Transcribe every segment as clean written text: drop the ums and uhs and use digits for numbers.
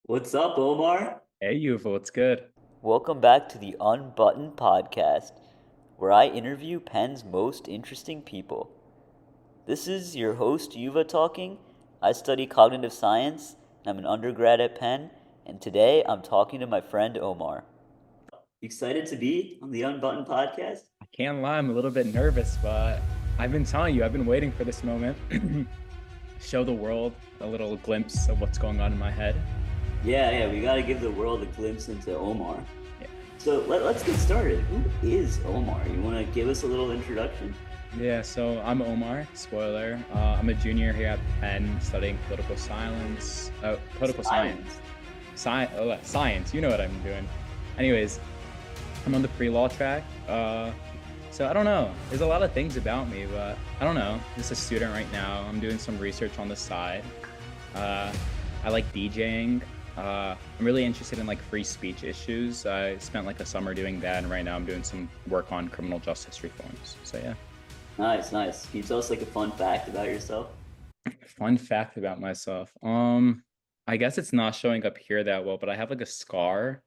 What's up, Omar? Hey, UFO, what's good? Welcome back to the Unbuttoned podcast, where I interview Penn's most interesting people. This is your host, Yuva, talking. I study cognitive science, and I'm an undergrad at Penn, and today I'm talking to my friend Omar. Excited to be on the Unbuttoned podcast? I can't lie, I'm a little bit nervous, but I've been telling you, I've been waiting for this moment. Show the world a little glimpse of what's going on in my head. Yeah, we gotta give the world a glimpse into Omar. Yeah, So let's get started. Who is Omar? You wanna give us a little introduction? yeah. So I'm Omar. Spoiler. I'm a junior here at Penn, studying political science. Political science. Silence. Science. You know what I'm doing. Anyways, I'm on the pre-law track. So I don't know. There's a lot of things about me, but I don't know. Just a student right now. I'm doing some research on the side. Uh, I like DJing. I'm really interested in like free speech issues. I spent like a summer doing that, and right now I'm doing some work on criminal justice reforms. So yeah. Nice. Can you tell us like a fun fact about yourself? Fun fact about myself. I guess it's not showing up here that well, but I have like a scar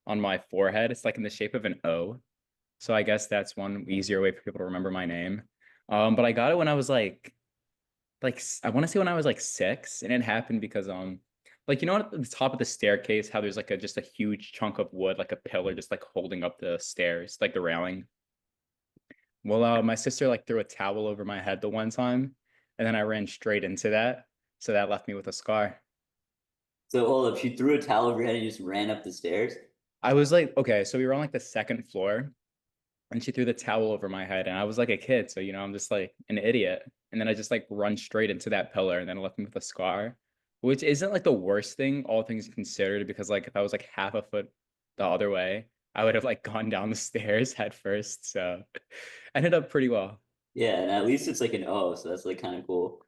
on my forehead. It's like in the shape of an O. So I guess that's one easier way for people to remember my name. But I got it when I was I want to say when I was like 6, and it happened because like you know at the top of the staircase how there's like a just a huge chunk of wood, like a pillar just like holding up the stairs, like the railing. Well, my sister like threw a towel over my head the one time, and then I ran straight into that, so that left me with a scar. So hold up, she threw a towel over your head and you just ran up the stairs? I was like, okay, so we were on like the second floor, and she threw the towel over my head, and I was like a kid, so I'm just like an idiot, and then I just like run straight into that pillar, and then it left me with a scar, which isn't like the worst thing, all things considered, because like if I was like half a foot the other way, I would have like gone down the stairs head first. So ended up pretty well. Yeah, and at least it's like an O, so that's like kind of cool.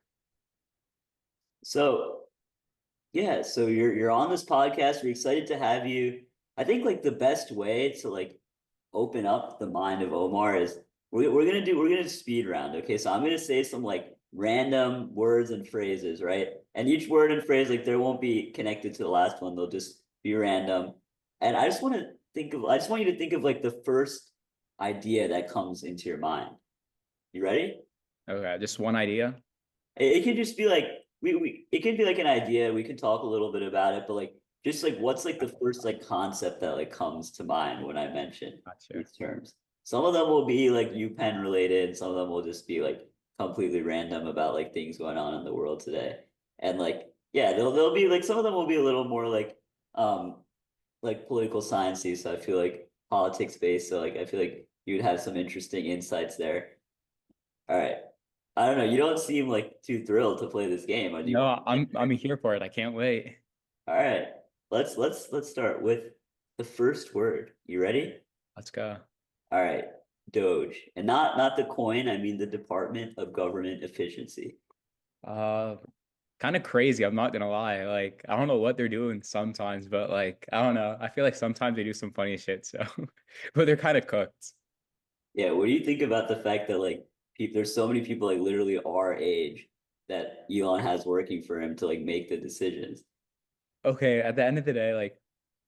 So yeah, so you're on this podcast. We're excited to have you. I think like the best way to like open up the mind of Omar is we're gonna speed round. Okay, so I'm gonna say some like random words and phrases, right? And each word and phrase like there won't be connected to the last one. They'll just be random. And I just want you to think of like the first idea that comes into your mind. You ready? Okay, just one idea. It could just be like we it could be like an idea. We could talk a little bit about it, but like just like what's like the first like concept that like comes to mind when I mention Gotcha. these terms. Some of them will be like UPenn related, some of them will just be like completely random about like things going on in the world today. And like yeah, they'll be like some of them will be a little more um like political sciencey, so I feel like politics based. So like I feel like you would have some interesting insights there. All right. I don't know. You don't seem like too thrilled to play this game. Do you want No, I'm here for it. I can't wait. All right. Let's start with the first word. You ready? Let's go. All right. DOGE. And not the coin, I mean the Department of Government Efficiency. Uh, Kind of crazy. I'm not gonna lie. Like, I don't know what they're doing sometimes, but like, I don't know. I feel like sometimes they do some funny shit. So, but they're kind of cooked. Yeah, what do you think about the fact that like there's so many people like literally our age that Elon has working for him to like make the decisions? Okay, at the end of the day, like,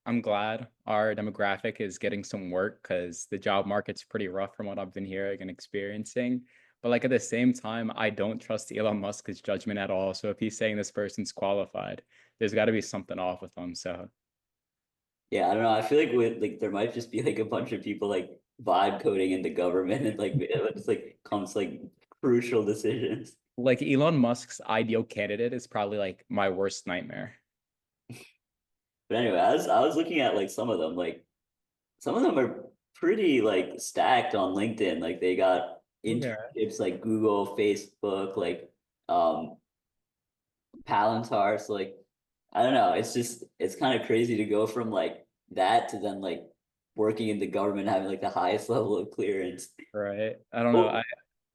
I'm glad our demographic is getting some work because the job market's pretty rough from what I've been hearing and experiencing. But like at the same time, I don't trust Elon Musk's judgment at all. So if he's saying this person's qualified, there's got to be something off with them. So Yeah, I don't know. I feel like with like there might just be like a bunch of people like vibe coding into government and like it's like comes like crucial decisions. like Elon Musk's ideal candidate is probably like my worst nightmare. But anyway, I was looking at like some of them, like some of them are pretty like stacked on LinkedIn. Like they got Okay. internships like Google, Facebook, like um Palantir. So like I don't know. It's kind of crazy to go from like that to then like working in the government having like the highest level of clearance. Right. I don't know. Oh,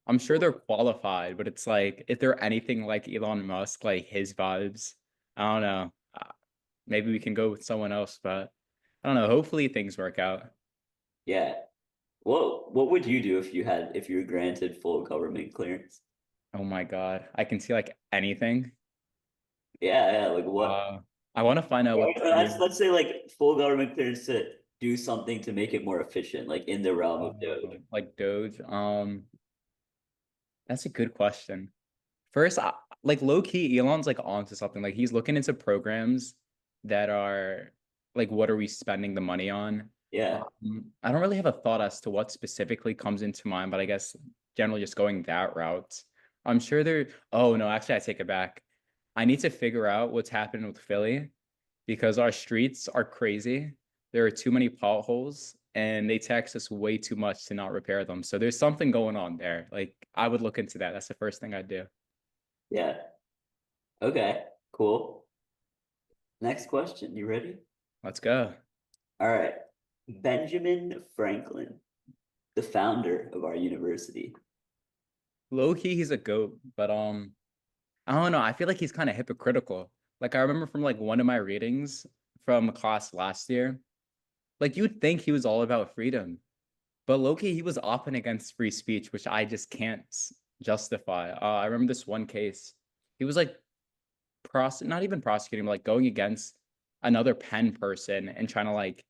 I'm sure they're qualified, but it's like if they're anything like Elon Musk, like his vibes, I don't know. Maybe we can go with someone else, but I don't know. Hopefully things work out. yeah. What would you do if you were granted full government clearance? Oh my God. I can see like anything. Yeah, like what? Uh, I want to find out what the new, Let's say like full government clearance to do something to make it more efficient, like in the realm of DOGE. like Doge. That's a good question. First, like low key, Elon's like onto something. Like he's looking into programs that are like, what are we spending the money on? Yeah, I don't really have a thought as to what specifically comes into mind, but I guess generally just going that route. I'm sure there. Oh no, actually, I take it back. I need to figure out what's happening with Philly because our streets are crazy. There are too many potholes and they tax us way too much to not repair them. So there's something going on there. Like I would look into that. That's the first thing I'd do. yeah. Okay, cool. Next question. You ready? Let's go. All right. Benjamin Franklin, the founder of our university. Low key, he's a goat, but I don't know. I feel like he's kind of hypocritical. Like I remember from like one of my readings from a class last year, like you'd think he was all about freedom, but low-key he was often against free speech, which I just can't justify. I remember this one case. He was like not even prosecuting, but like going against another pen person and trying to like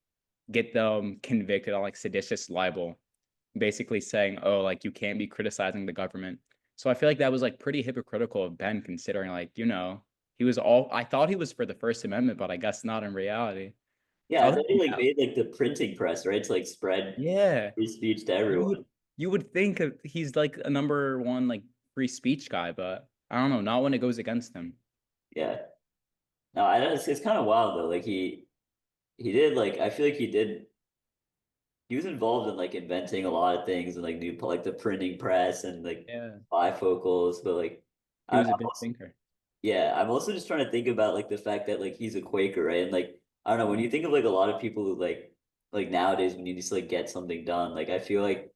get them convicted on like seditious libel, basically saying, oh, like you can't be criticizing the government. So I feel like that was like pretty hypocritical of Ben, considering like, he was all I thought he was for the First Amendment, but I guess not in reality. Yeah, So I I was thought he like, like made like the printing press, right? To like spread yeah, free speech to you everyone. would you would think he's like a number one like free speech guy, but I don't know, not when it goes against him. Yeah. No, I know it's kind of wild though. Like he did like I feel like he was involved in like inventing a lot of things and like new like the printing press and like Yeah, bifocals, but like he I'm was a big also, thinker. yeah, I'm also just trying to think about like the fact that like he's a Quaker, right? And like I don't know, when you think of like a lot of people who like nowadays when you just like get something done, like I feel like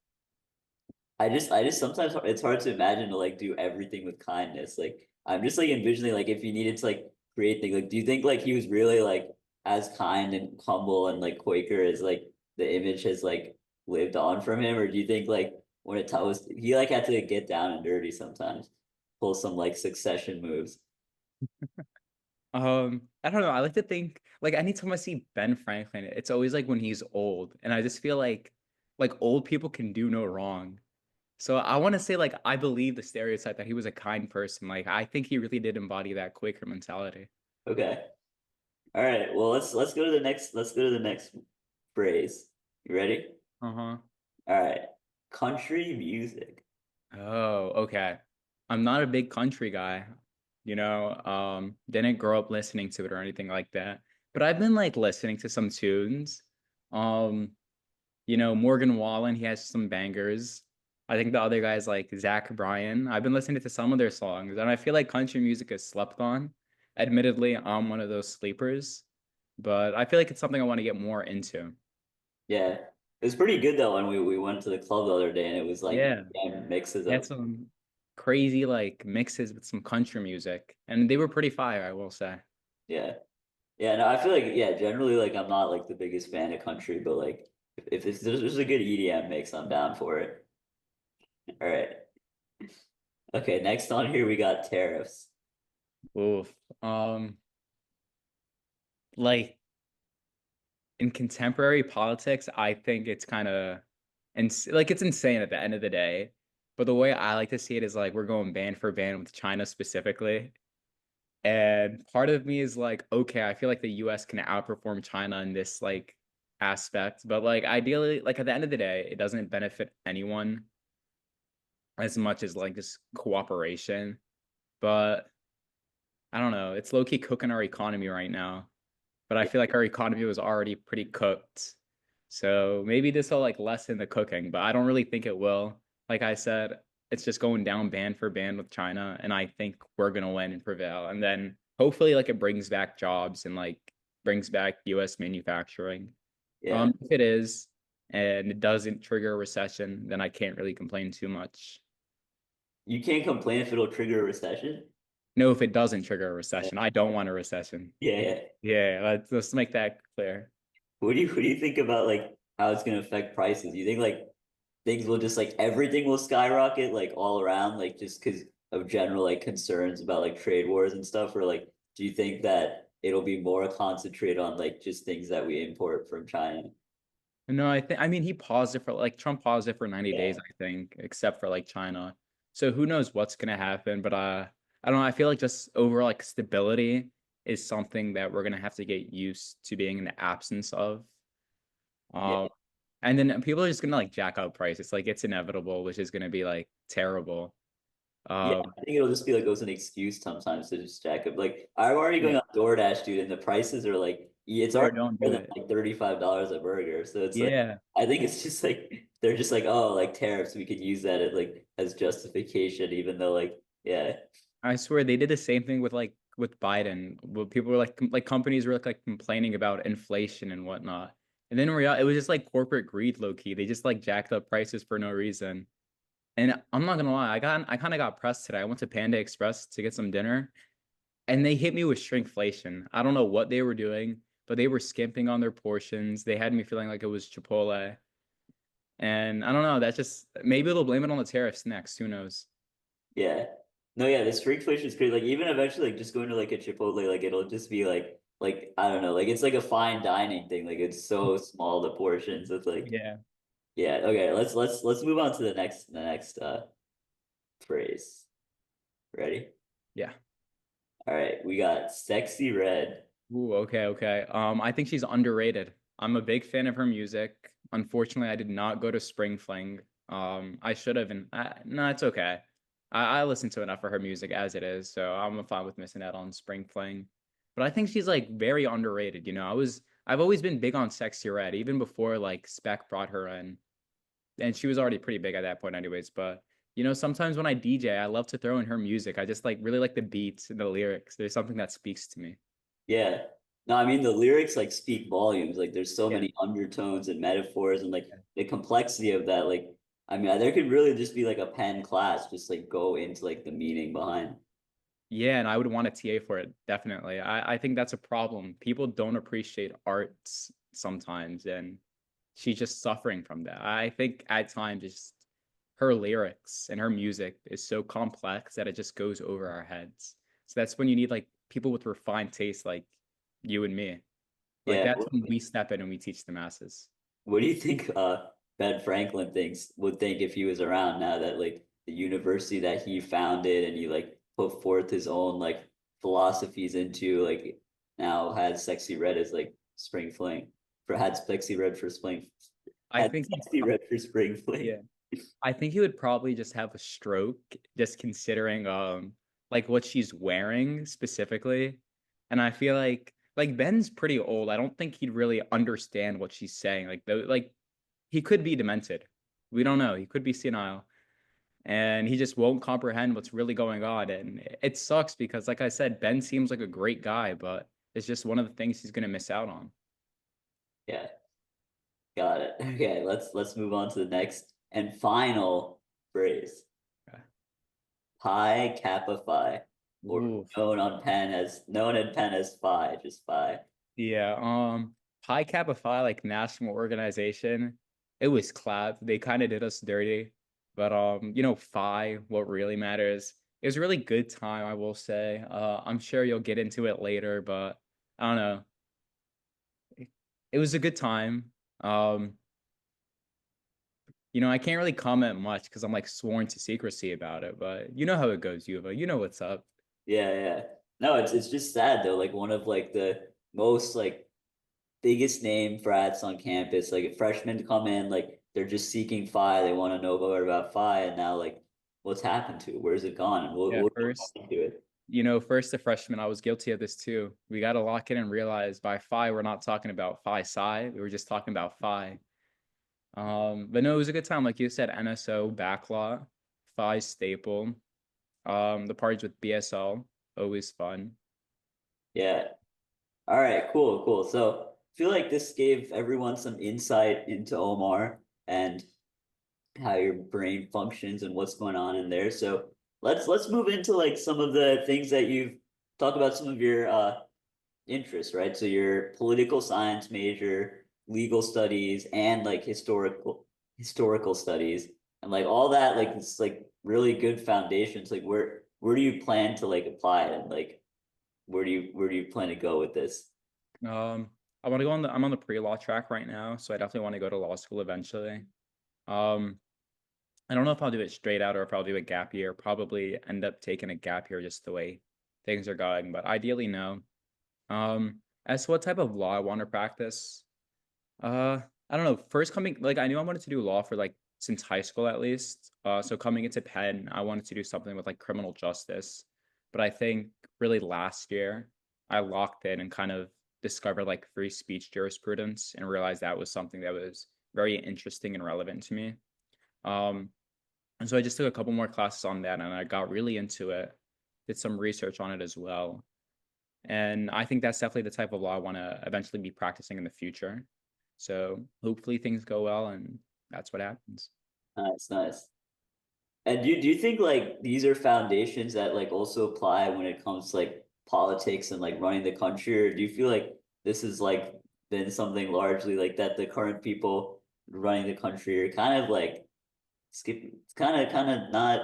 I just sometimes it's hard to imagine to like do everything with kindness. Like I'm just like envisioning like if you needed to like create things, like do you think like he was really like as kind and humble and like Quaker as like the image has like lived on from him, or do you think like when it was he like had to get down and dirty sometimes, pull some like succession moves? I don't know. I like to think like anytime I see Ben Franklin, it's always like when he's old, and I just feel like old people can do no wrong. So I want to say like I believe the stereotype that he was a kind person. Like I think he really did embody that Quaker mentality. Okay. All right. Well, let's go to the next phrase. You ready? Uh-huh. All right. Country music. Oh, okay. I'm not a big country guy, didn't grow up listening to it or anything like that. But I've been like listening to some tunes. Um, Morgan Wallen, he has some bangers. I think the other guys like Zach Bryan. I've been listening to some of their songs, and I feel like country music is slept on. Admittedly, I'm one of those sleepers, but I feel like it's something I want to get more into. Yeah. It was pretty good though when we went to the club the other day and it was like Yeah, mixes they had of some crazy like mixes with some country music, and they were pretty fire, I will say. yeah. Yeah, no, I feel like yeah, generally like I'm not like the biggest fan of country, but like if there's a good EDM mix, I'm down for it. All right. Okay, next on here we got tariffs. Oof. Like in contemporary politics, I think it's kind of and like it's insane at the end of the day. But the way I like to see it is like we're going band for band with China specifically. And part of me is like, okay, I feel like the US can outperform China in this like aspect, but like ideally, like at the end of the day, it doesn't benefit anyone as much as like just cooperation. But I don't know, it's low-key cooking our economy right now. But I feel like our economy was already pretty cooked. So maybe this will like lessen the cooking, but I don't really think it will. Like I said, it's just going down band for band with China, and I think we're gonna win and prevail. And then hopefully like it brings back jobs and like brings back US manufacturing. Yeah. If it is and it doesn't trigger a recession, then I can't really complain too much. You can't complain if it'll trigger a recession. No, if it doesn't trigger a Yeah, recession, I don't want a recession. yeah. Yeah. Yeah, let's make that clear. What do you think about like how it's gonna affect prices? You think like things will just like everything will skyrocket like all around, like just because of general like concerns about like trade wars and stuff, or like do you think that it'll be more concentrated on like just things that we import from China. No, I mean he paused it for like Trump paused it for 90 Yeah. days, I think, except for like China. So who knows what's gonna happen, but I don't know, I feel like just overall like stability is something that we're gonna have to get used to being in the absence of. Yeah. Um and then people are just gonna like jack up prices. Like it's inevitable, which is gonna be like terrible. Yeah, Um I think it'll just be like it was an excuse sometimes to just jack up. Like I'm already going yeah, on DoorDash, dude, and the prices are like it's bro, already don't more do than it. like $35 a burger. So it's like Yeah. I think it's just like they're just like, oh, like tariffs, we can use that as justification, even though like yeah, I swear they did the same thing with Biden. Well, people were like companies were like complaining about inflation and whatnot. And then in reality, it was just like corporate greed, low key. They just like jacked up prices for no reason. And I'm not gonna lie, I kind of got pressed today. I went to Panda Express to get some dinner, and they hit me with shrinkflation. I don't know what they were doing, but they were skimping on their portions. They had me feeling like it was Chipotle. And I don't know, that's just maybe they'll blame it on the tariffs next. Who knows? yeah. No, yeah, the shrinkflation is great. Like even eventually like just going to like a Chipotle, like it'll just be like I don't know, like it's like a fine dining thing. Like it's so small the portions. It's like Yeah. yeah, okay, let's move on to the next phrase. Ready? Yeah. All right, we got sexy red. Ooh, okay, okay. I think she's underrated. I'm a big fan of her music. Unfortunately, I did not go to Spring Fling. I should have, and no, it's okay. I listen to enough of her music as it is, so I'm fine with missing out on Spring Fling. But I think she's like very underrated. I've always been big on Sexy Red, even before like Spec brought her in, and she was already pretty big at that point, anyways. But sometimes when I DJ, I love to throw in her music. I just like really like the beats and the lyrics. There's something that speaks to me. Yeah. No, I mean the lyrics like speak volumes. Like there's so Yeah. many undertones and metaphors and like the complexity of that. Like I mean, there could really just be like a pen class, just like go into like the meaning behind. Yeah, and I would want a TA for it, definitely. I think that's a problem. People don't appreciate arts sometimes, and she's just suffering from that. I think at times just her lyrics and her music is so complex that it just goes over our heads. So that's when you need like people with refined taste like you and me. Like Yeah. that's when we step in and we teach the masses. What do you think Ben Franklin would think if he was around now that like the university that he founded and he like put forth his own like philosophies into like now has sexy red as like spring fling for had sexy red for spring I had think he, sexy red for spring fling. yeah. I think he would probably just have a stroke, just considering like what she's wearing specifically. And I feel like Ben's pretty old. I don't think he'd really understand what she's saying. Like he could be demented. We don't know. He could be senile. And he just won't comprehend what's really going on. And it sucks because like I said, Ben seems like a great guy, but it's just one of the things he's gonna miss out on. Yeah, got it. Okay, let's move on to the next and final phrase. Pi Kappa Phi, or Ooh. known in pen as Phi, just Phi. Yeah, Pi Kappa Phi, like national organization, it was clap. They kind of did us dirty. But Phi, what really matters. It was a really good time, I will say. I'm sure you'll get into it later, but I don't know. It was a good time. Um, I can't really comment much because I'm like sworn to secrecy about it, but you know how it goes, Yuva. You know what's up. Yeah, yeah. No, it's just sad though. Like one of like the most like biggest name frats on campus. Like freshmen come in, like they're just seeking Phi. They want to know more about Phi, and now like what's happened to it? Where's it gone? And Yeah, we'll first. get into it. First a freshman, I was guilty of this too. We got to lock in and realize by phi, we're not talking about phi psi. We were just talking about phi. But no, it was a good time. Like you said, NSO, backlot, phi staple. The parties with BSL, always fun. Yeah. All right. Cool. Cool. So I feel like this gave everyone some insight into Omar and how your brain functions and what's going on in there. So let's move into like some of the things that you've talked about, some of your interests, right? So your political science major, legal studies, and like historical studies, and like all that, like it's like really good foundations. Like where do you plan to like apply it, and like where do you plan to go with this? Um, I want to go on I'm on the pre-law track right now, so I definitely want to go to law school eventually. Um, I don't know if I'll do it straight out or if I'll do a gap year. Probably end up taking a gap year just the way things are going, but ideally no. As to what type of law I want to practice, I don't know. First coming, like I knew I wanted to do law for like since high school at least. So coming into Penn, I wanted to do something with like criminal justice. But I think really last year I locked in and kind of discovered like free speech jurisprudence and realized that was something that was very interesting and relevant to me. Um, and so I just took a couple more classes on that and I got really into it, did some research on it as well. And I think that's definitely the type of law I want to eventually be practicing in the future. So hopefully things go well and that's what happens. Nice, nice. And do you think like these are foundations that like also apply when it comes to like politics and like running the country, or do you feel like this is like been something largely like that the current people running the country are kind of like skip, kind of not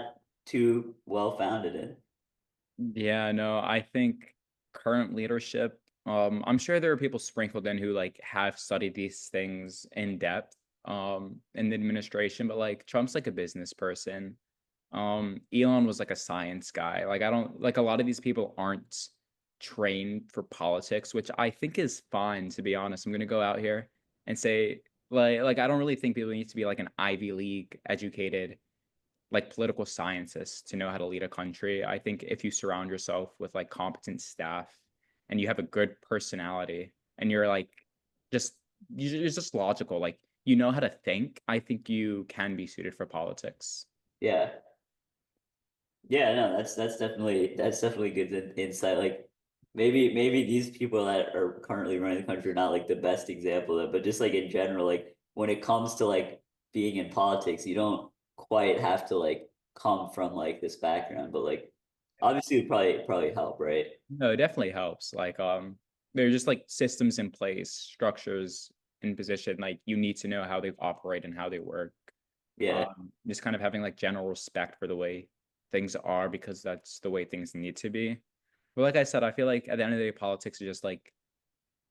too well founded in? Yeah, no, I think current leadership, I'm sure there are people sprinkled in who like have studied these things in depth in the administration, but like Trump's like a business person. Elon was like a science guy. Like I don't like a lot of these people aren't trained for politics, which I think is fine to be honest. I'm gonna go out here and say like I don't really think people need to be like an Ivy League educated like political scientists to know how to lead a country. I think if you surround yourself with like competent staff and you have a good personality and you're like just you're just logical, like you know how to think, I think you can be suited for politics. Yeah. Yeah, no, that's definitely good insight. Like maybe these people that are currently running the country are not like the best example of it, but just like in general, like when it comes to like being in politics, you don't quite have to like come from like this background, but like obviously it would probably help, right? No, it definitely helps. Like there are just like systems in place, structures in position, like you need to know how they operate and how they work. Yeah. Just kind of having like general respect for the way things are because that's the way things need to be. But like I said, I feel like at the end of the day, politics is just like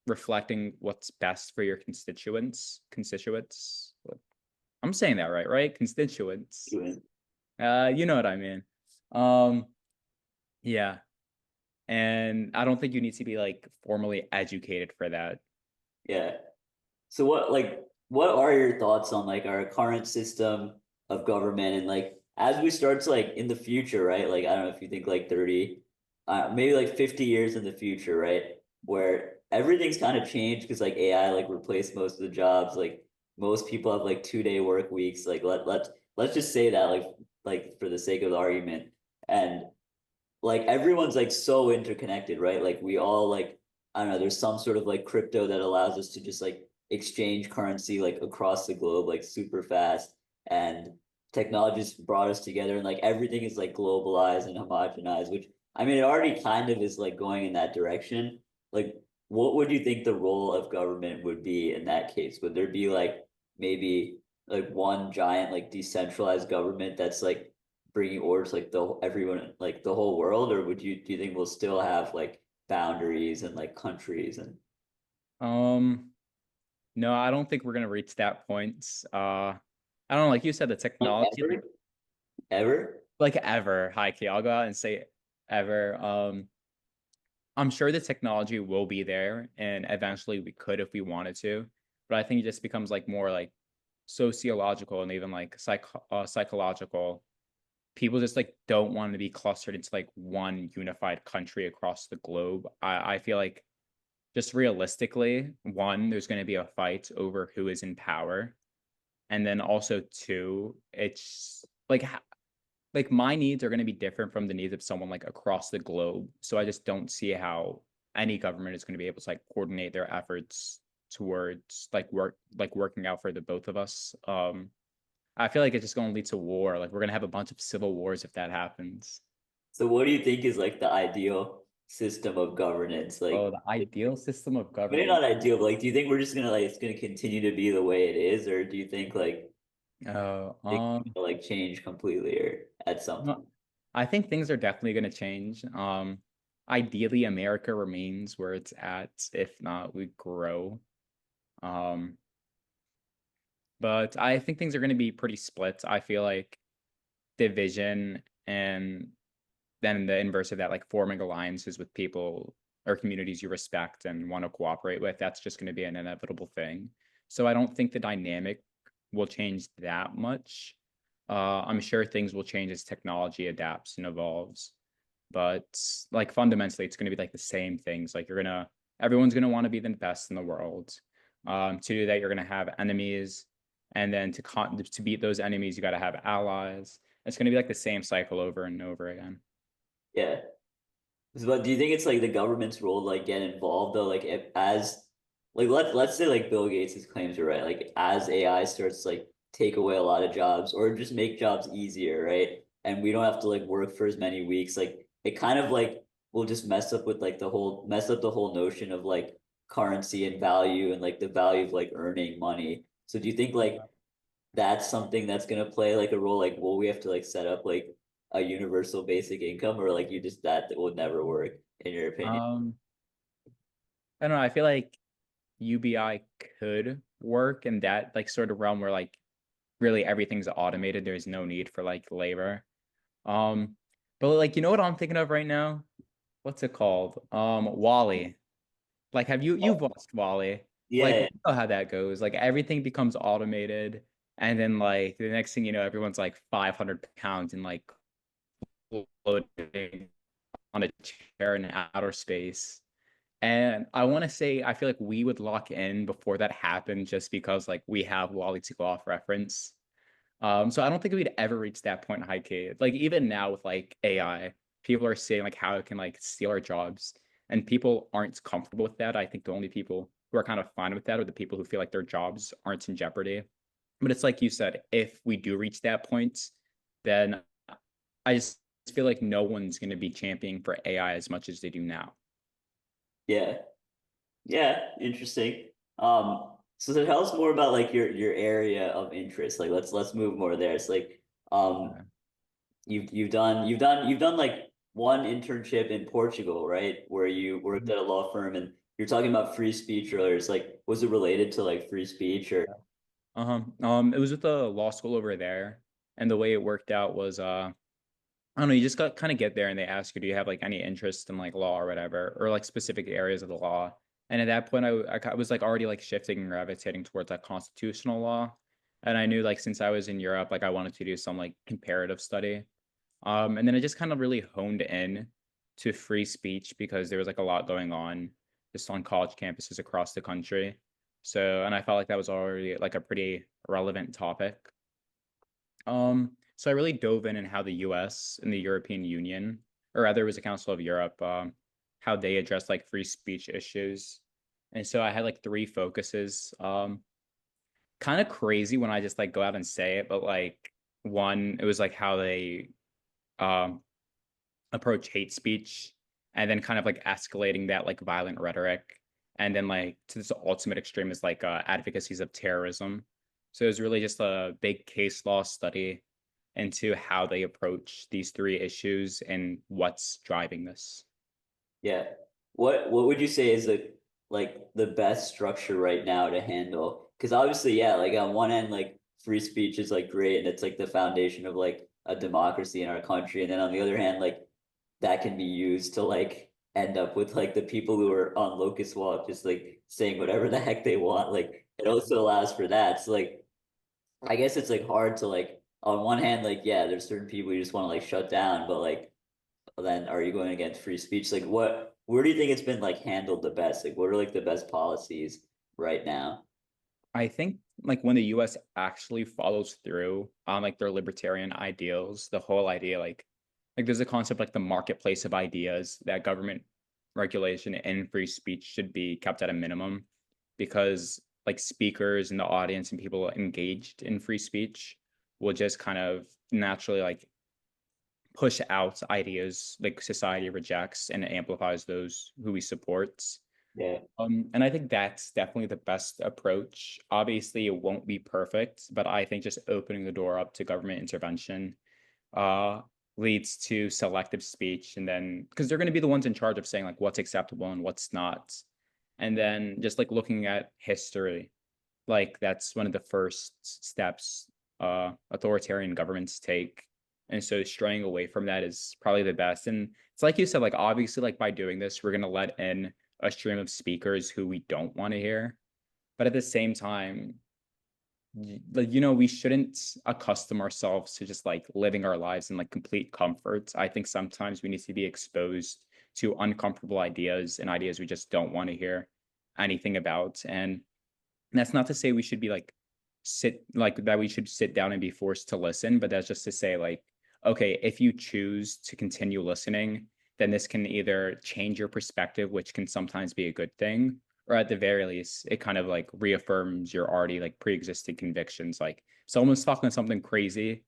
reflecting what's best for your constituents. I'm saying that right, right? Constituents. You know what I mean. Um, yeah. And I don't think you need to be like formally educated for that. Yeah. So what are your thoughts on like our current system of government and like as we start to like in the future, right? Like I don't know if you think like 30 maybe like 50 years in the future, right? Where everything's kind of changed because like AI like replaced most of the jobs, like most people have like 2 day work weeks. Like let's just say that like for the sake of the argument. And like everyone's like so interconnected, right? Like we all like I don't know, there's some sort of like crypto that allows us to just like exchange currency like across the globe like super fast and technology's brought us together and like everything is like globalized and homogenized, which I mean it already kind of is like going in that direction. Like what would you think the role of government would be in that case? Would there be like maybe like one giant like decentralized government that's like bringing order to like the everyone like the whole world, or would you do you think we'll still have like boundaries and like countries and Um, no, I don't think we're gonna reach that point. I don't know, like you said, the like technology, ever? like ever, high key. I'll go out and say ever. I'm sure the technology will be there, and eventually we could if we wanted to. But I think it just becomes like more like sociological and even like psychological. People just like don't want to be clustered into like one unified country across the globe. I feel like just realistically, one, there's going to be a fight over who is in power, and then also two, it's like my needs are going to be different from the needs of someone like across the globe. So I just don't see how any government is going to be able to like coordinate their efforts towards like working out for the both of us. I feel like it's just going to lead to war. Like we're going to have a bunch of civil wars if that happens. So what do you think is like the ideal system of governance? Oh, Like the ideal system of maybe government. not ideal, but like do you think we're just gonna like it's gonna continue to be the way it is, or do you think like Oh, it will like change completely or at some no, point? I think things are definitely going to change. ideally America remains where it's at. If not, we grow. Um, but I think things are going to be pretty split. I feel like division and then the inverse of that, like forming alliances with people or communities you respect and want to cooperate with, that's just going to be an inevitable thing. So I don't think the dynamic will change that much. I'm sure things will change as technology adapts and evolves, but like fundamentally, it's going to be like the same things. Like everyone's going to want to be the best in the world. To do that, you're going to have enemies, and then to beat those enemies, you got to have allies. It's going to be like the same cycle over and over again. Yeah. But do you think it's like the government's role to like get involved though? Like if, as like let's say like Bill Gates' claims are right, like as AI starts to, like take away a lot of jobs or just make jobs easier, right? And we don't have to like work for as many weeks, like it kind of like will just mess up the whole notion of like currency and value and like the value of like earning money. So do you think like that's something that's gonna play like a role? Like, will we have to like set up like a universal basic income, or like you just that would never work in your opinion? Um, I don't know. I feel like UBI could work in that like sort of realm where like really everything's automated. There's no need for like labor. Um, but like what I'm thinking of right now? What's it called? Wally. Like have you've watched Wally? Like Yeah, you know how that goes. Like everything becomes automated, and then like the next thing you know, everyone's like 500 pounds and like floating on a chair in outer space. And I want to say, I feel like we would lock in before that happened just because like we have Wally to go off reference. So I don't think we'd ever reach that point in high K. Like even now with like AI, people are saying like how it can like steal our jobs, and people aren't comfortable with that. I think the only people who are kind of fine with that are the people who feel like their jobs aren't in jeopardy. But it's like you said, if we do reach that point, then I just feel like no one's going to be championing for AI as much as they do now. yeah, yeah. Interesting. So tell us more about like your area of interest. Like let's move more there. It's like um Uh, you've done like one internship in Portugal, right? Where you worked at a law firm and you're talking about free speech earlier. It's like, was it related to like free speech or Uh-huh. It was with the law school over there, and the way it worked out was I don't know, you just got kind of get there and they ask you, do you have like any interest in like law or whatever, or like specific areas of the law? And at that point, I was like already like shifting and gravitating towards like constitutional law. And I knew like since I was in Europe, like I wanted to do some like comparative study. And then I just kind of really honed in to free speech because there was like a lot going on just on college campuses across the country. So, and I felt like that was already like a pretty relevant topic. So I really dove in how the US and the European Union, or rather it was the Council of Europe, how they address like free speech issues. And so I had like three focuses. Kind of crazy when I just like go out and say it, but like one, it was like how they um approach hate speech and then kind of like escalating that like violent rhetoric and then like to this ultimate extreme is like advocacies of terrorism. So it was really just a big case law study into how they approach these three issues and what's driving this. yeah. What would you say is like the best structure right now to handle? Because obviously, yeah, like on one end, like free speech is like great and it's like the foundation of like a democracy in our country. And then on the other hand, like that can be used to like end up with like the people who are on Locust Walk just like saying whatever the heck they want. Like it also allows for that. So like I guess it's like hard to like on one hand, like yeah, there's certain people you just want to like shut down, but like then are you going against free speech? Like where do you think it's been like handled the best? Like what are like the best policies right now? I think like when the US actually follows through on like their libertarian ideals, the whole idea like there's a concept like the marketplace of ideas that government regulation and free speech should be kept at a minimum because like speakers in the audience and people engaged in free speech will just kind of naturally like push out ideas like society rejects and amplifies those who we support. Yeah. And I think that's definitely the best approach. Obviously, it won't be perfect, but I think just opening the door up to government intervention. Uh, leads to selective speech. And then because they're going to be the ones in charge of saying like what's acceptable and what's not. And then just like looking at history, like that's one of the first steps authoritarian governments take. And so straying away from that is probably the best. And it's like you said, like obviously, like by doing this, we're gonna let in a stream of speakers who we don't want to hear. But at the same time, like we shouldn't accustom ourselves to just like living our lives in like complete comfort. I think sometimes we need to be exposed to uncomfortable ideas and ideas we just don't want to hear anything about. And that's not to say we should be like sit like that we should sit down and be forced to listen, but that's just to say like, okay, if you choose to continue listening, then this can either change your perspective, which can sometimes be a good thing, or at the very least, it kind of like reaffirms your already like pre-existing convictions. Like someone's talking something crazy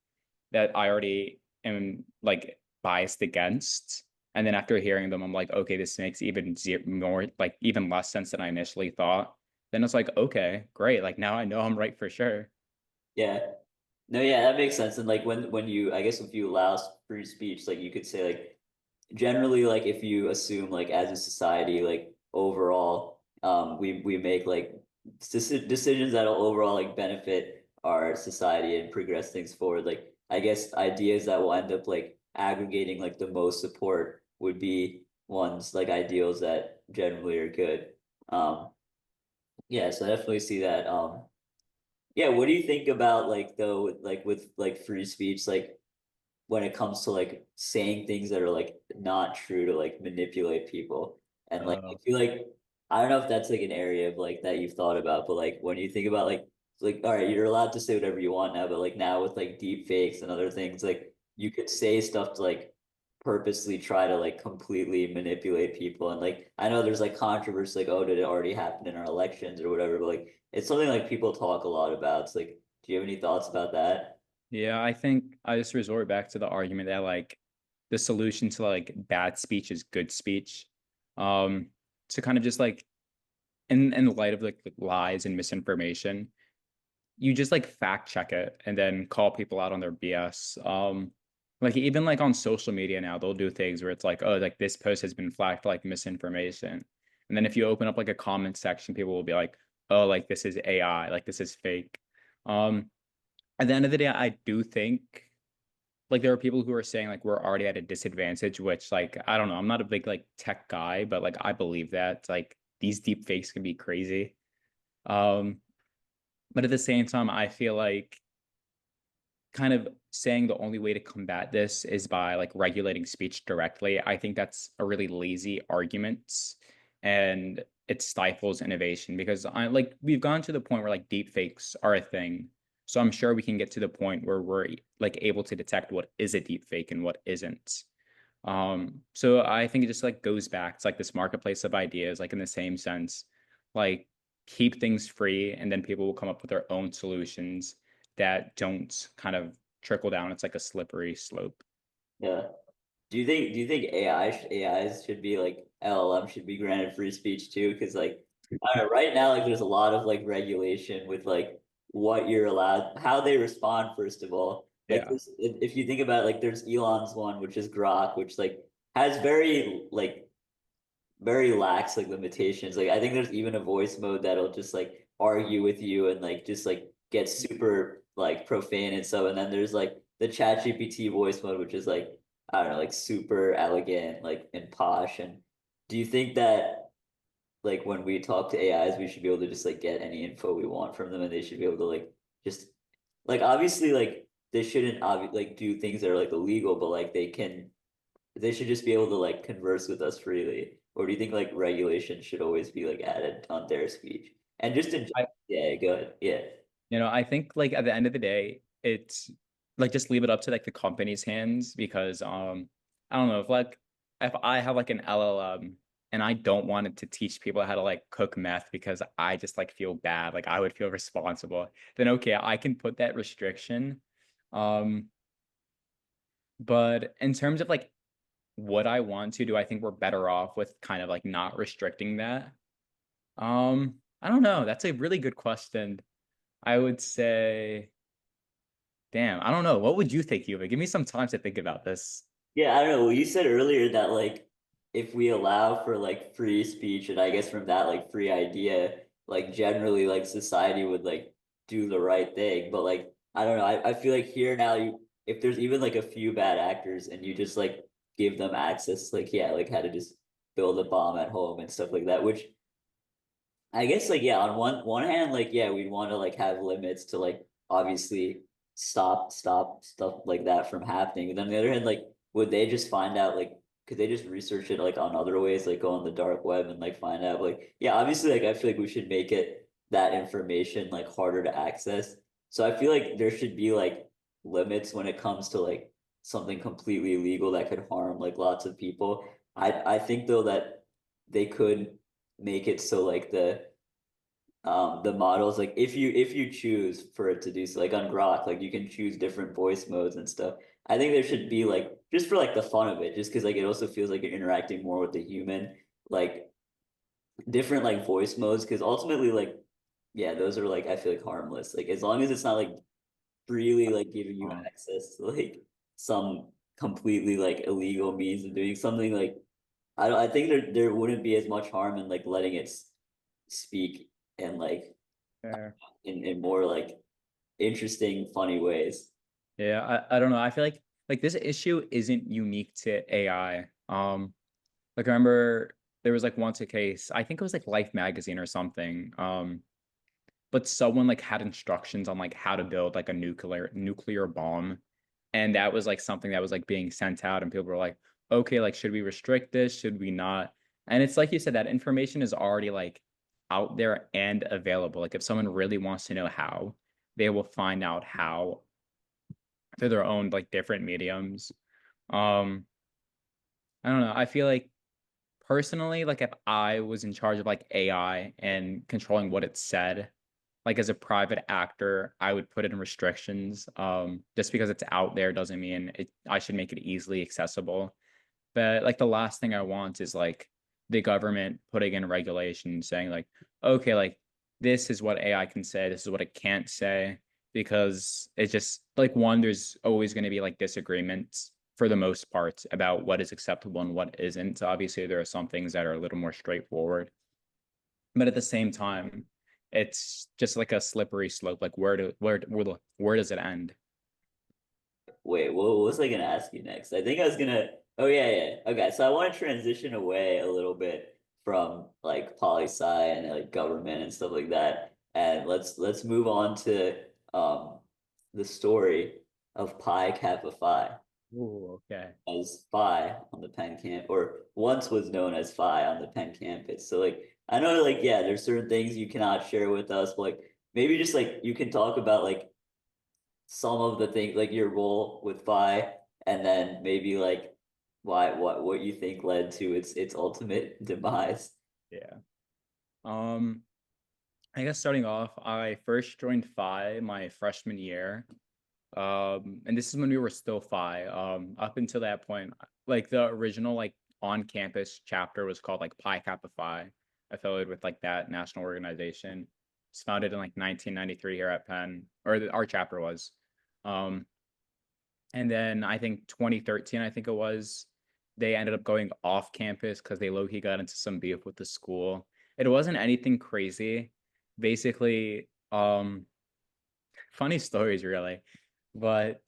that I already am like biased against. And then after hearing them, I'm like, okay, this makes even more like even less sense than I initially thought. Then it's like, okay, great. Like now I know I'm right for sure. Yeah. No, yeah, that makes sense. And like when you, I guess if you allow free speech, like you could say like generally like if you assume like as a society like overall we make like decisions that'll overall like benefit our society and progress things forward, like I guess ideas that will end up like aggregating like the most support would be ones like ideals that generally are good. um yeah, so I definitely see that. Yeah, what do you think about like though like with like free speech, like when it comes to like saying things that are like not true to like manipulate people? And like I Uh, feel like I don't know if that's like an area of like that you've thought about, but like when you think about like all right, you're allowed to say whatever you want now, but like now with like deep fakes and other things, like you could say stuff to like purposely try to like completely manipulate people. And like I know there's like controversy like, oh, did it already happen in our elections or whatever, but like it's something like people talk a lot about. It's like, do you have any thoughts about that? yeah, I think I just resort back to the argument that like the solution to like bad speech is good speech. Um, to kind of just like in the light of like lies and misinformation, you just like fact check it and then call people out on their BS. Like even like on social media now, they'll do things where it's like, oh, like this post has been flagged for like misinformation. And then if you open up like a comment section, people will be like, oh, like this is AI, like this is fake. Um, at the end of the day, I do think like there are people who are saying like we're already at a disadvantage, which like I don't know, I'm not a big like tech guy, but like I believe that like these deep fakes can be crazy. Um, but at the same time, I feel like kind of saying the only way to combat this is by like regulating speech directly. I think that's a really lazy argument and it stifles innovation because I like we've gone to the point where like deep fakes are a thing. So I'm sure we can get to the point where we're like able to detect what is a deep fake and what isn't. So I think it just like goes back to like this marketplace of ideas, like in the same sense, like keep things free and then people will come up with their own solutions that don't kind of trickle down. It's like a slippery slope. Yeah. Do you think AIs should be like LLM should be granted free speech too? Because like I don't know, right now like there's a lot of like regulation with like what you're allowed, how they respond first of all. Like Yeah. this, if you think about it, like there's Elon's one, which is Grok, which like has very lax like limitations. Like I think there's even a voice mode that'll just like argue with you and like just like get super like profane and stuff. And then there's like the Chat GPT voice mode, which is like I don't know, like super elegant, like and posh. And do you think that like when we talk to AIs, we should be able to just like get any info we want from them, and they should be able to like just like obviously like they shouldn't like do things that are like illegal, but like they should just be able to like converse with us freely. Or do you think like regulation should always be like added on their speech? And just in I yeah, go ahead. Yeah. I think like at the end of the day, it's like just leave it up to like the company's hands because I don't know if I have like an LLM and I don't want it to teach people how to like cook meth because I just like feel bad, like I would feel responsible, then okay, I can put that restriction. Um, but in terms of like what I want to do, I think we're better off with kind of like not restricting that. I don't know. That's a really good question. I would say Damn, I don't know. What would you think, Cuba? Give me some time to think about this. Yeah, I don't know. Well, you said earlier that like if we allow for like free speech, and I guess from that like free idea, like generally like society would like do the right thing. But like I don't know. I feel like here now you if there's even like a few bad actors and you just like give them access, like yeah, like how to just build a bomb at home and stuff like that, which I guess like yeah, on one hand, like yeah, we'd want to like have limits to like obviously stop stuff like that from happening. But then on the other hand, like would they just find out like could they just research it like on other ways, like go on the dark web and like find out like yeah, obviously like I feel like we should make it that information like harder to access. So I feel like there should be like limits when it comes to like something completely illegal that could harm like lots of people. I think though that they could make it so like the models like if you choose for it to do so like on Grok like you can choose different voice modes and stuff. I think there should be like just for like the fun of it just because like it also feels like you're interacting more with the human like different like voice modes because ultimately like yeah those are like I feel like harmless like as long as it's not like freely like giving you Um, access to like some completely like illegal means of doing something like I think there wouldn't be as much harm in like letting it speak and like Fair. in more like interesting, funny ways. Yeah, I don't know. I feel like this issue isn't unique to AI. Like I remember there was like once a case, I think it was like Life magazine or something. But someone like had instructions on like how to build like a nuclear bomb. And that was like something that was like being sent out, and people were like, okay, like should we restrict this? Should we not? And it's like you said, that information is already like out there and available. Like if someone really wants to know how, they will find out how through their own like different mediums. Um, I don't know. I feel like personally, like if I was in charge of like AI and controlling what it said, like as a private actor, I would put in restrictions. Just because it's out there doesn't mean I should make it easily accessible. But like the last thing I want is like the government putting in regulations saying like, okay, like this is what AI can say, this is what it can't say, because it's just like one, there's always going to be like disagreements for the most part about what is acceptable and what isn't. Obviously, there are some things that are a little more straightforward, but at the same time, it's just like a slippery slope. Like where does it end? Wait, what was I gonna ask you next? I think I was gonna. Oh yeah, yeah. Okay, so I want to transition away a little bit from like poli sci and like government and stuff like that, and let's move on to the story of Pi Kappa Phi. Ooh, okay. As Phi on the Penn camp, or once was known as Phi on the Penn campus. So like I know like yeah, there's certain things you cannot share with us, but like maybe just like you can talk about like some of the things like your role with Phi and then maybe like why what you think led to its ultimate demise. Yeah. Um, I guess starting off, I first joined Phi my freshman year. And this is when we were still Phi. Up until that point, like the original like on campus chapter was called like Pi Kappa Phi, affiliated with like that national organization. It's founded in like 1993 here at Penn, or our chapter was. Um, and then I think 2013, I think it was, they ended up going off campus because they low-key got into some beef with the school. It wasn't anything crazy. Basically, funny stories really, but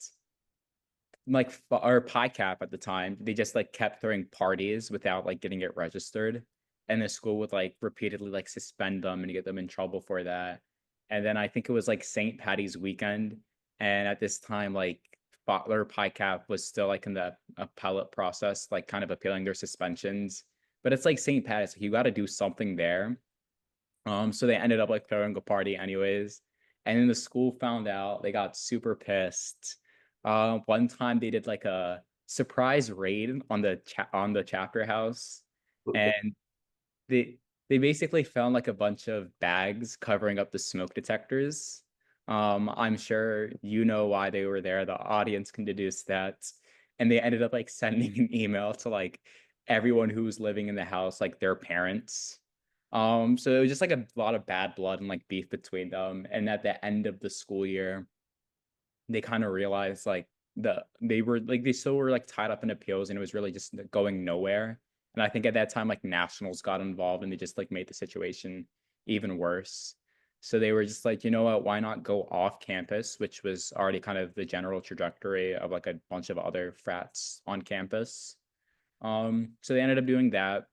like our PyCap at the time, they just like kept throwing parties without like getting it registered. And the school would like repeatedly like suspend them and get them in trouble for that. And then I think it was like St. Patty's weekend. And at this time, like Butler PyCap was still like in the appellate process, like kind of appealing their suspensions. But it's like St. Patty's, like, you got to do something there. So they ended up like throwing a party anyways. And then the school found out, they got super pissed. One time they did like a surprise raid on the on the chapter house, and they they basically found like a bunch of bags covering up the smoke detectors. I'm sure you know why they were there. The audience can deduce that. And they ended up like sending an email to like everyone who was living in the house, like their parents. So it was just like a lot of bad blood and like beef between them. And at the end of the school year, they kind of realized like they still were like tied up in appeals and it was really just going nowhere. And I think at that time like nationals got involved and they just like made the situation even worse. So they were just like, you know what, why not go off campus, which was already kind of the general trajectory of like a bunch of other frats on campus. So they ended up doing that.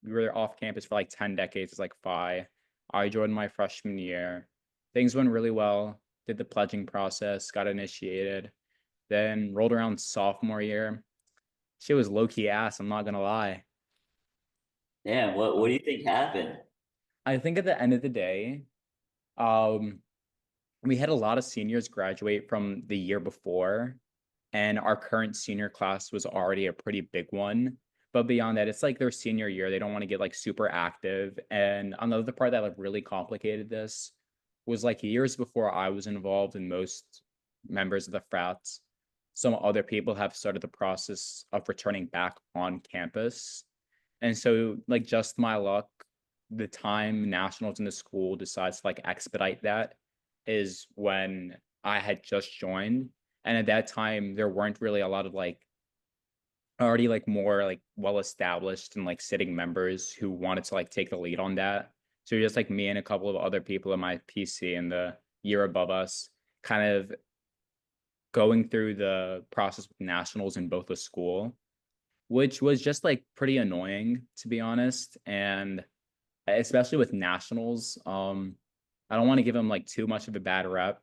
We were off campus for like 10 decades. It's like phi. I joined my freshman year. Things went really well. Did the pledging process, got initiated, then rolled around sophomore year. Shit was low key ass. I'm not gonna lie. Damn, what do you think happened? I think at the end of the day, um, we had a lot of seniors graduate from the year before, and our current senior class was already a pretty big one. But beyond that, it's like their senior year. They don't want to get like super active. And another part that like really complicated this was like years before I was involved in most members of the frats, some other people have started the process of returning back on campus. And so, like, just my luck, the time nationals in the school decides to like expedite that is when I had just joined. And at that time, there weren't really a lot of like already like more like well established and like sitting members who wanted to like take the lead on that. So just like me and a couple of other people in my PC in the year above us kind of going through the process with nationals in both the school, which was just like pretty annoying to be honest. And especially with nationals, I don't want to give them like too much of a bad rep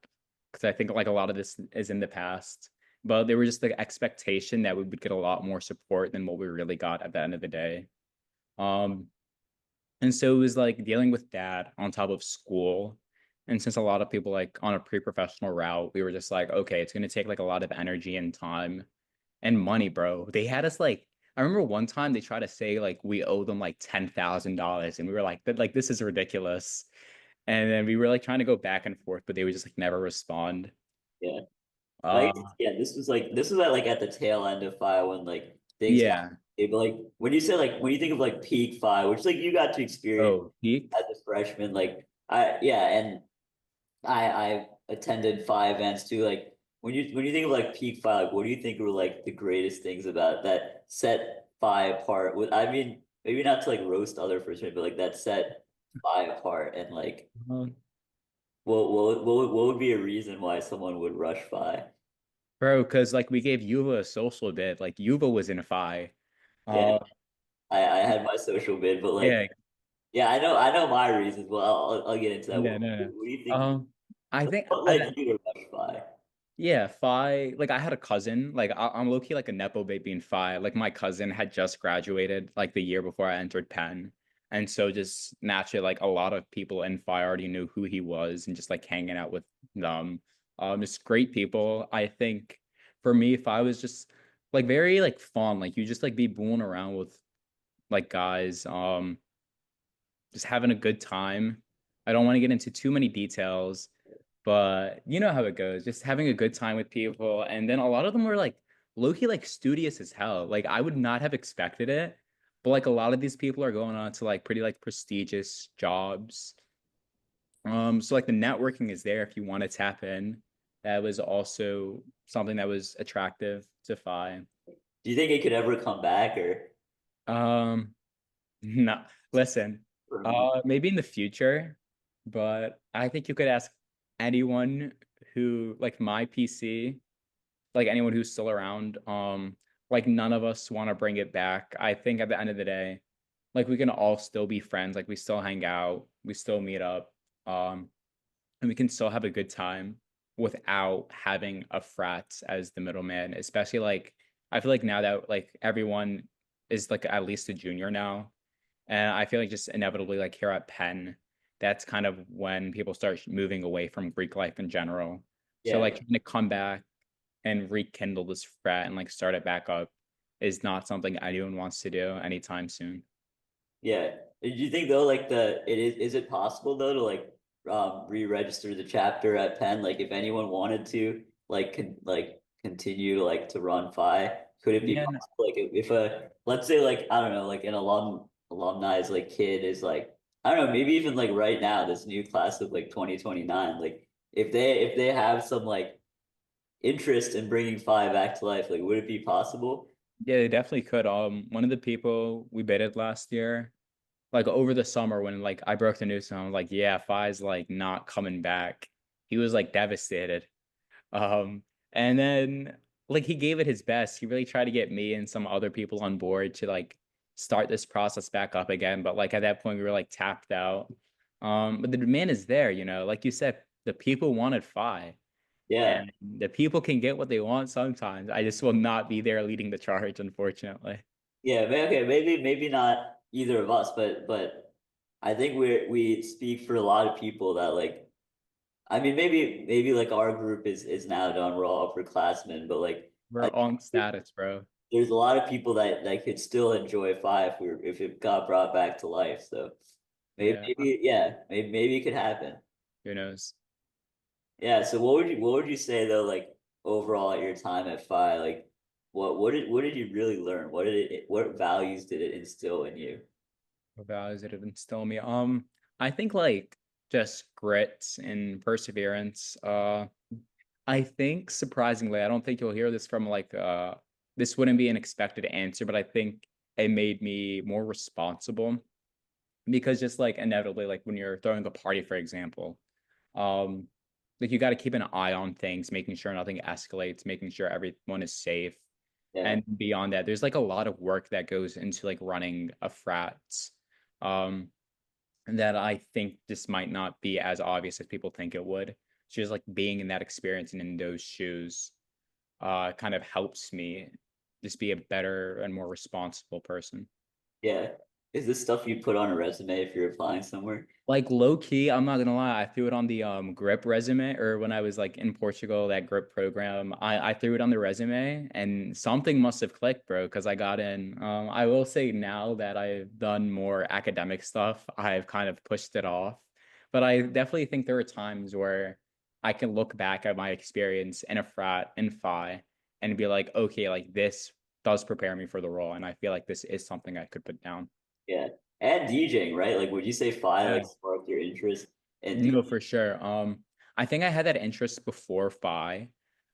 because I think like a lot of this is in the past. But there was just the expectation that we would get a lot more support than what we really got at the end of the day. Um, and so it was like dealing with that on top of school. And since a lot of people like on a pre-professional route, we were just like, okay, it's gonna take like a lot of energy and time and money, bro. They had us like, I remember one time they tried to say like we owe them like $10,000, and we were like, that like this is ridiculous. And then we were like trying to go back and forth, but they would just like never respond. Yeah. Like Uh, yeah, this was at like at the tail end of fire when like things got yeah. but like when you say like when you think of like peak fire, which like you got to experience Oh, peak. as a freshman, like I yeah, and I attended five events too. Like when you think of like peak five, like what do you think were like the greatest things about that set five apart? With I mean, maybe not to like roast other freshmen, but like that set five apart and like Um, what would be a reason why someone would rush five? Bro, because like we gave Yuva a social bid. Like Yuva was in a phi. Yeah, Uh, I had my social bid, but like yeah. yeah, I know my reasons. Well, I'll get into that. No, no, no. What do you think? I think What led you to rush five? yeah, Phi, like I had a cousin, like I'm low-key like a Nepo baby in Phi. Like my cousin had just graduated like the year before I entered Penn. And so just naturally, like a lot of people in Phi already knew who he was and just like hanging out with them. Just great people. I think for me, Phi was just like very like fun. Like you just like be fooling around with like guys, just having a good time. I don't want to get into too many details, but you know how it goes, just having a good time with people. And then a lot of them were like low-key like studious as hell. Like I would not have expected it, but like a lot of these people are going on to like pretty like prestigious jobs. So like the networking is there if you want to tap in. That was also something that was attractive to Phi. Do you think it could ever come back or Um, no, listen, for me? maybe in the future, but I think you could ask anyone who like my PC, like anyone who's still around. Like none of us want to bring it back. I think at the end of the day, like we can all still be friends. Like we still hang out, we still meet up, and we can still have a good time without having a frat as the middleman. Especially like I feel like now that like everyone is like at least a junior now, and I feel like just inevitably like here at Penn, that's kind of when people start moving away from Greek life in general. So Yeah, like trying to come back and rekindle this frat and like start it back up is not something anyone wants to do anytime soon. yeah. Do you think though, like is it possible though to like re-register the chapter at Penn? Like if anyone wanted to like continue like to run Phi, could it be Yeah, possible? Like if a let's say like I don't know, like an alumni's like kid is like I don't know, maybe even like right now, this new class of like 2029, like if they have some like interest in bringing Fi back to life? Like, would it be possible? Yeah, they definitely could. One of the people we baited last year, like over the summer when like I broke the news to him, like, yeah, Fi's like not coming back. He was like devastated. And then like he gave it his best. He really tried to get me and some other people on board to like start this process back up again. But like at that point we were like tapped out. But the demand is there, you know, like you said, the people wanted Fi. Yeah. And the people can get what they want sometimes. I just will not be there leading the charge, unfortunately. Yeah, okay, maybe not either of us, but I think we speak for a lot of people that like I mean maybe like our group is now done, we're all upperclassmen, but like We're I on think status, bro. there's a lot of people that could still enjoy Five if it got brought back to life. So Yeah, maybe yeah, maybe it could happen. who knows? Yeah, so what would you say though, like overall at your time at Phi, like what did you really learn? What values did it instill in you? What values that have instilled in me? I think like just grit and perseverance. I think surprisingly, I don't think you'll hear this from like this wouldn't be an expected answer, but I think it made me more responsible because just like inevitably, like when you're throwing a party, for example, um, like you got to keep an eye on things, making sure nothing escalates, making sure everyone is safe. Yeah, And beyond that, there's like a lot of work that goes into like running a frat. Um, that I think just might not be as obvious as people think it would. So just like being in that experience and in those shoes kind of helps me just be a better and more responsible person. yeah. Is this stuff you put on a resume if you're applying somewhere? Like low key, I'm not gonna lie, I threw it on the grip resume, or when I was like in Portugal, that grip program, I threw it on the resume and something must have clicked, bro, because I got in. I will say now that I've done more academic stuff, I've kind of pushed it off. But I definitely think there are times where I can look back at my experience in a frat in Phi and be like, okay, like this does prepare me for the role, and I feel like this is something I could put down. Yeah. And DJing, right? Like would you say Phi Yeah. like sparked your interest in No, DJing? for sure. I think I had that interest before Phi,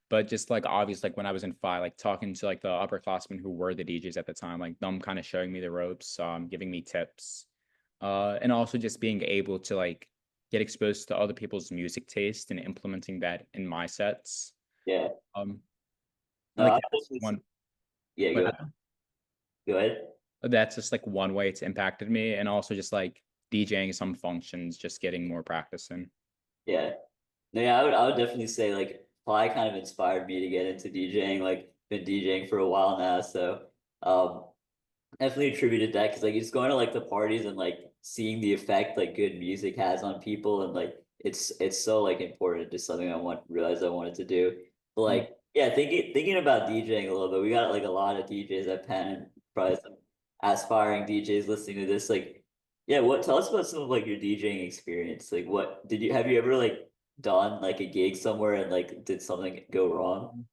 but just like obvious, like when I was in Phi, like talking to like the upperclassmen who were the DJs at the time, like them kind of showing me the ropes, giving me tips, and also just being able to like get exposed to other people's music taste and implementing that in my sets. Yeah. Um, No, I like would that's definitely one, yeah, but go ahead. that's just like one way it's impacted me, and also just like DJing some functions, just getting more practice in. Yeah. No, yeah, I would definitely say like Ply kind of inspired me to get into DJing. Like been DJing for a while now, so um definitely attributed that because like just going to like the parties and like seeing the effect like good music has on people and like it's so like important, just something I want realized I wanted to do. But Mm. like yeah, thinking about DJing a little bit, we got like a lot of DJs at Penn and probably some aspiring DJs listening to this. Like yeah, what tell us about some of like your DJing experience. Like what did you have you ever like done like a gig somewhere and like did something go wrong?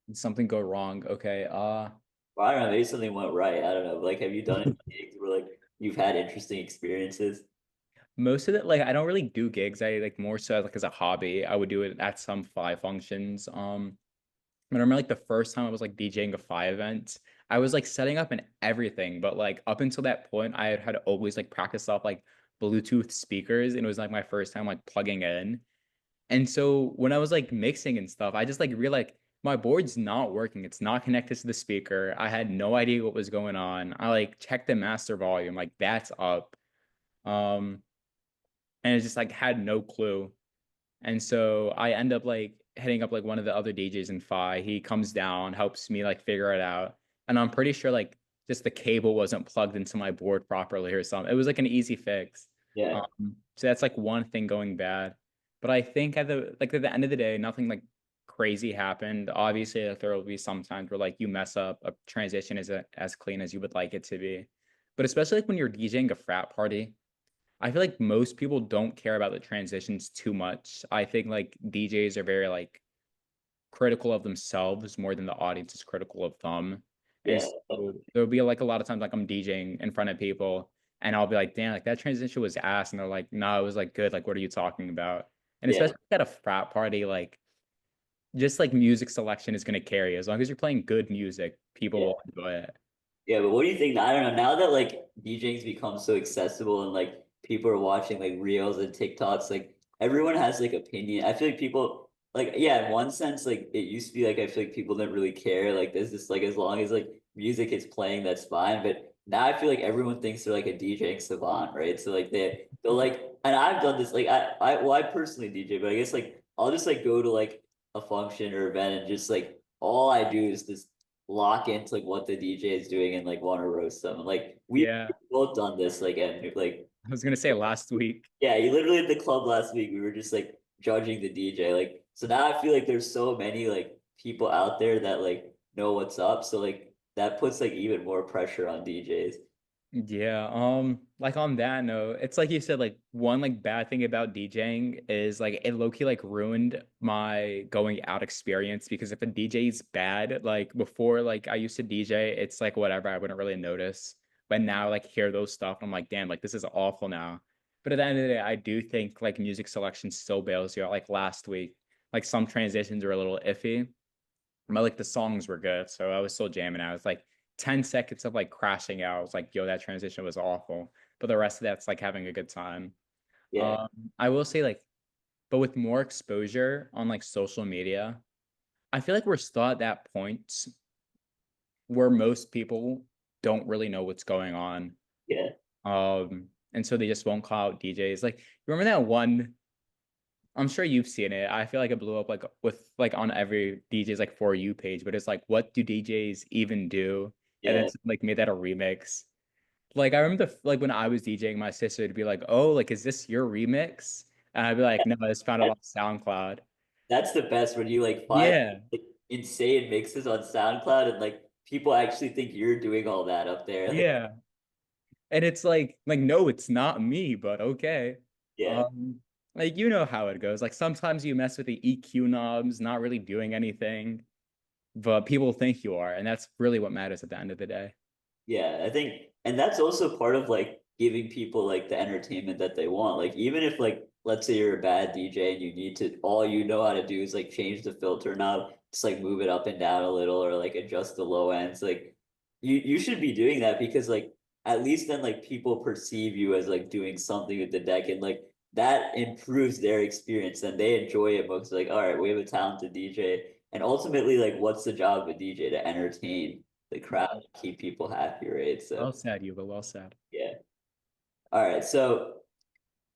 Did something go wrong? Okay. Or I don't know, maybe something went right. I don't know. Like, have you done any gigs where like you've had interesting experiences? Most of it, like I don't really do gigs. I like more so like as a hobby. I would do it at some Fi functions. I remember like the first time I was like DJing a Fi event, I was like setting up and everything, but like up until that point, I had always like practiced off like Bluetooth speakers, and it was like my first time like plugging in. And so when I was like mixing and stuff, I just like realized my board's not working. It's not connected to the speaker. I had no idea what was going on. I like checked the master volume, like that's up. Um, and it just like had no clue. And so I end up like hitting up like one of the other DJs in Phi. He comes down, helps me like figure it out. And I'm pretty sure like just the cable wasn't plugged into my board properly or something. It was like an easy fix. Yeah, So that's like one thing going bad. But I think at the end of the day, nothing like crazy happened. Obviously, like, there will be some times where like you mess up, a transition isn't as clean as you would like it to be. But especially like when you're DJing a frat party, I feel like most people don't care about the transitions too much. I think like DJs are very like critical of themselves more than the audience is critical of them. And yeah, so definitely. there'll be like a lot of times like I'm DJing in front of people and I'll be like, damn, like that transition was ass. And they're like, no, it was like good. Like, what are you talking about? And Yeah, especially at a frat party, like just like music selection is gonna carry. As long as you're playing good music, people Yeah. will enjoy it. Yeah, but what do you think? I don't know. Now that like DJing's become so accessible and like people are watching like reels and TikToks, like everyone has like opinion. I feel like people like yeah, in one sense, like it used to be like I feel like people didn't really care. Like there's just like as long as like music is playing, that's fine. But now I feel like everyone thinks they're like a DJing savant, right? So like they'll like and I've done this like I personally DJ, but I guess like I'll just like go to like a function or event and just like all I do is just lock into like what the DJ is doing and like want to roast them. Like we've Yeah, both done this like and like I was gonna say last week. yeah, you literally at the club last week we were just like judging the DJ. Like so now I feel like there's so many like people out there that like know what's up. So like that puts like even more pressure on DJs. Yeah, like on that note, it's like you said, like one like bad thing about DJing is like it low-key like ruined my going out experience because if a DJ is bad, like before like I used to DJ, it's like whatever, I wouldn't really notice. But now like hear those stuff, I'm like, damn, like this is awful now. But at the end of the day, I do think like music selection still bails you out. Like last week, like some transitions were a little iffy, but like the songs were good. So I was still jamming out. It's like 10 seconds of like crashing out. I was like, yo, that transition was awful. But the rest of that's like having a good time. Yeah, Um, I will say like, but with more exposure on like social media, I feel like we're still at that point where most people don't really know what's going on. yeah, And so they just won't call out DJs. Like, remember that one I'm sure you've seen it. I feel like it blew up like with like on every DJ's like for you page, but it's like what do DJs even do? And then yeah. like made that a remix. Like I remember like when I was DJing, my sister would be like, "Oh, like is this your remix?" And I'd be like, "No, I just found it on SoundCloud." That's the best when you like find Yeah, like, insane mixes on SoundCloud and like people actually think you're doing all that up there. Like, yeah. And it's like no, it's not me, but okay. yeah. Um, like you know how it goes. Like sometimes you mess with the EQ knobs, not really doing anything, but people think you are, and that's really what matters at the end of the day. Yeah, I think, and that's also part of like giving people like the entertainment that they want. Like, even if like, let's say you're a bad DJ and you need to, all you know how to do is like change the filter knob, just like move it up and down a little or like adjust the low ends. Like, you should be doing that because like at least then like people perceive you as like doing something with the deck and like that improves their experience and they enjoy it most. Like, all right, we have a talented DJ. And ultimately, like, what's the job of a DJ to entertain the crowd and keep people happy, right? So Well said, you, but well said. yeah. All right. So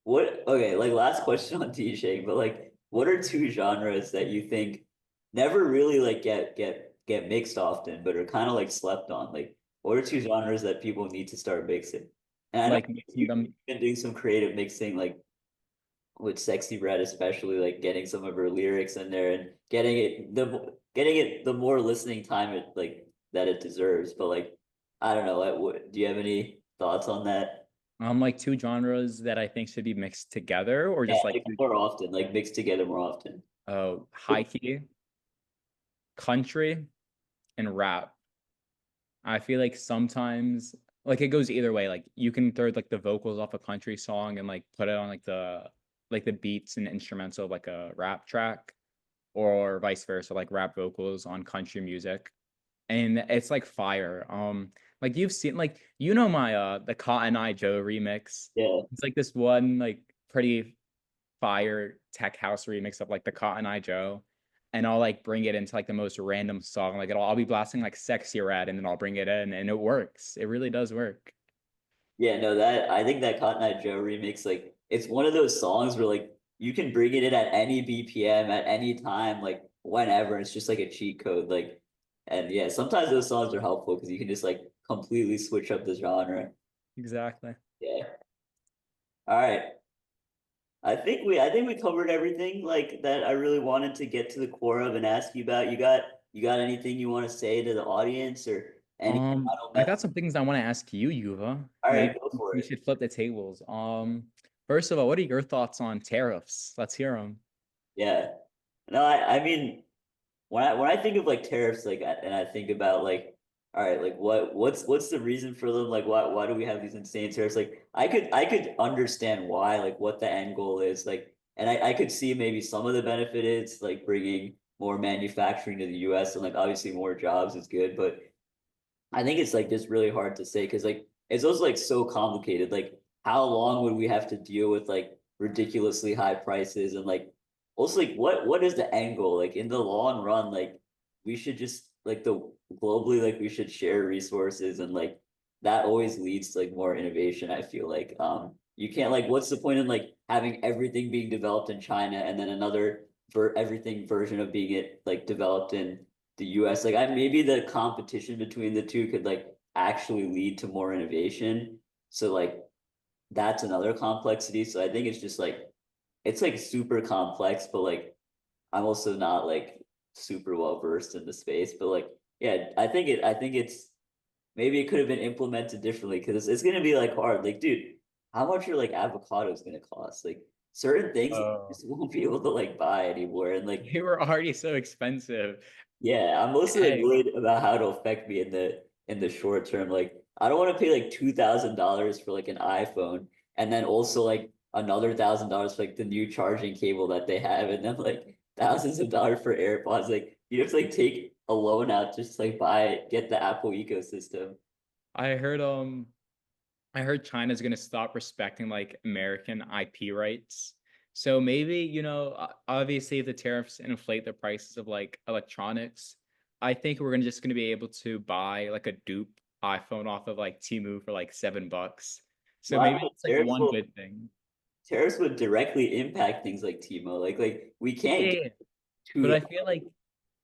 what okay, like last question on DJing, but like what are two genres that you think never really like get mixed often, but are kind of like slept on? Like what are two genres that people need to start mixing? And I know Like mixing you've them. been doing some creative mixing, like with Sexy Red, especially like getting some of her lyrics in there and getting it the more listening time it like that it deserves. But like I don't know, like, do you have any thoughts on that? Like two genres that I think should be mixed together, or Yeah, just like like more often, like mixed together more often. high key, country, and rap. I feel like sometimes like it goes either way. Like you can throw like the vocals off a country song and like put it on like the beats and instrumental of like a rap track, or vice versa, like rap vocals on country music. And it's like fire. Like you've seen like you know my the Cotton Eye Joe remix. Yeah. It's like this one like pretty fire tech house remix of like the Cotton Eye Joe. And I'll like bring it into like the most random song. Like I'll be blasting like Sexy Red and then I'll bring it in and it works. It really does work. Yeah, no, that I think that Cotton Eye Joe remix, like it's one of those songs where like you can bring it in at any BPM at any time, like whenever. It's just like a cheat code. Like and yeah, sometimes those songs are helpful because you can just like completely switch up the genre. Exactly. Yeah. All right. I think we covered everything like that I really wanted to get to the core of and ask you about. You got anything you want to say to the audience or any final I message? got some things I want to ask you, Yuva. All right, Maybe go for we it. should flip the tables. First of all, what are your thoughts on tariffs? Let's hear them. Yeah. No, I mean when I think of like tariffs, like and I think about like, all right, like what's the reason for them? Like why do we have these insane tariffs? Like I could understand why, like what the end goal is, like, and I could see maybe some of the benefit is like bringing more manufacturing to the US and like obviously more jobs is good, but I think it's like just really hard to say because like it's also like so complicated. Like how long would we have to deal with like ridiculously high prices and like also like what is the end goal? Like in the long run, like we should just like the globally like we should share resources and like that always leads to like more innovation, I feel like. You can't like what's the point in like having everything being developed in China and then another for everything version of being it like developed in the US. Like I maybe the competition between the two could like actually lead to more innovation. So like that's another complexity. So I think it's like super complex, but like I'm also not like super well versed in the space. But like yeah, I think it's maybe it could have been implemented differently because it's gonna be like hard. Like, dude, how much are like avocados gonna cost? Like certain things you Oh, just won't be able to like buy anymore. And like they were already so expensive. yeah, I'm mostly like Dang. worried about how it'll affect me in the short term. Like I don't want to pay like $2,000 for like an iPhone and then also like another $1,000 for like the new charging cable that they have and then like thousands of dollars for AirPods. Like you have to like take a loan out just to, like get the Apple ecosystem. I heard I heard China's going to stop respecting like American IP rights. So maybe, obviously if the tariffs inflate the prices of like electronics, I think we're just going to be able to buy like a dupe iPhone off of like Temu for like $7. So Well, I maybe know it's like one good thing. tariffs would directly impact things like Timo. Like we can't get Yeah, but two I feel like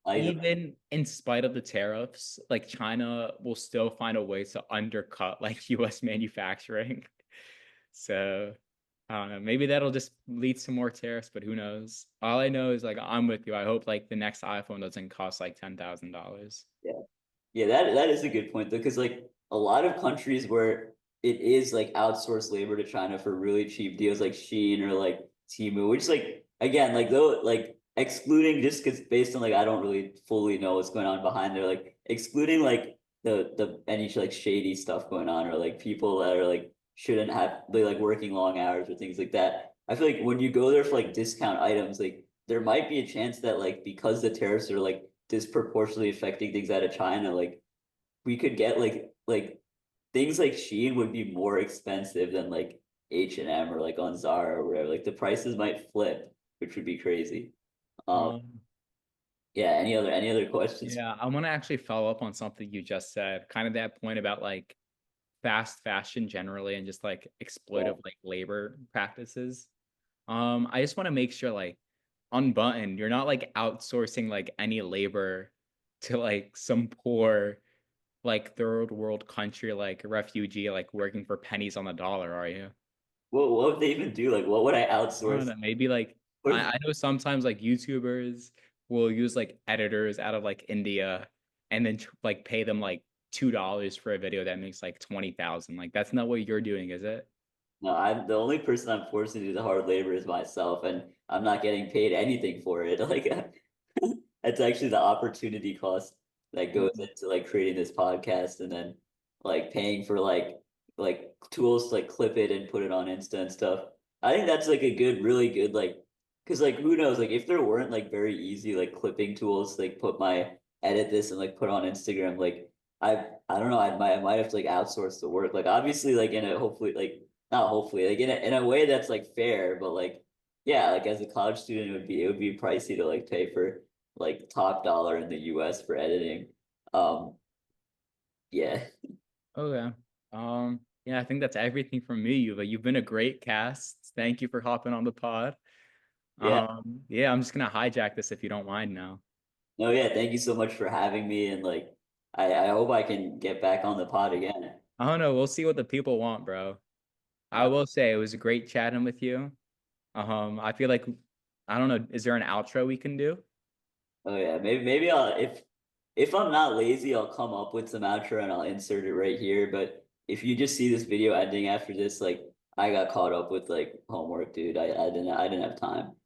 items. even in spite of the tariffs, like China will still find a way to undercut like US manufacturing. So I don't know. Maybe that'll just lead to more tariffs, but who knows? All I know is like I'm with you. I hope like the next iPhone doesn't cost like $10,000. Yeah. Yeah, that is a good point though, because like a lot of countries where it is like outsourced labor to China for really cheap deals, like Shein or like Temu, which like again, like though like excluding just because based on like I don't really fully know what's going on behind there, like excluding like the any like shady stuff going on or like people that are like shouldn't have they like working long hours or things like that. I feel like when you go there for like discount items, like there might be a chance that like because the tariffs are like disproportionately affecting things out of China, like we could get like things like Shein would be more expensive than like H&M or like on Zara or whatever. Like the prices might flip, which would be crazy. Um, Um, yeah, any other questions? yeah, I want to actually follow up on something you just said, kind of that point about like fast fashion generally and just like Yeah. exploitive like labor practices. I just want to make sure like unbuttoned, you're not like outsourcing like any labor to like some poor like third world country like refugee like working for pennies on the dollar, are you? What would they even do? Like what would I I don't outsource? know. Maybe like Or I know sometimes like YouTubers will use like editors out of like India and then like pay them like $2 for a video that makes like 20,000. Like that's not what you're doing, is it? no, I'm the only person I'm forced to do the hard labor is myself, and I'm not getting paid anything for it. Like that's actually the opportunity cost that goes Mm. into like creating this podcast and then like paying for like tools to like clip it and put it on Insta and stuff. I think that's like a good, really good like because like who knows like if there weren't like very easy like clipping tools like put my edit this and like put on Instagram like I don't know I might have to like outsource the work like obviously like in a hopefully like not hopefully like in a way that's like fair but like yeah like as a college student it would be pricey to like pay for like top dollar in the US for editing. Um, yeah, Okay. Yeah, I think that's everything from me. You've been a great cast. Thank you for hopping on the pod. yeah, Yeah, I'm just gonna hijack this if you don't mind now. no, yeah. Thank you so much for having me, and like, I hope I can get back on the pod again. I don't know. We'll see what the people want, bro. I Uh, will say it was great chatting with you. I feel like I don't know. Is there an outro we can do? oh yeah, maybe I'll if I'm not lazy, I'll come up with some outro and I'll insert it right here. But if you just see this video ending after this, like I got caught up with like homework, dude. I didn't have time.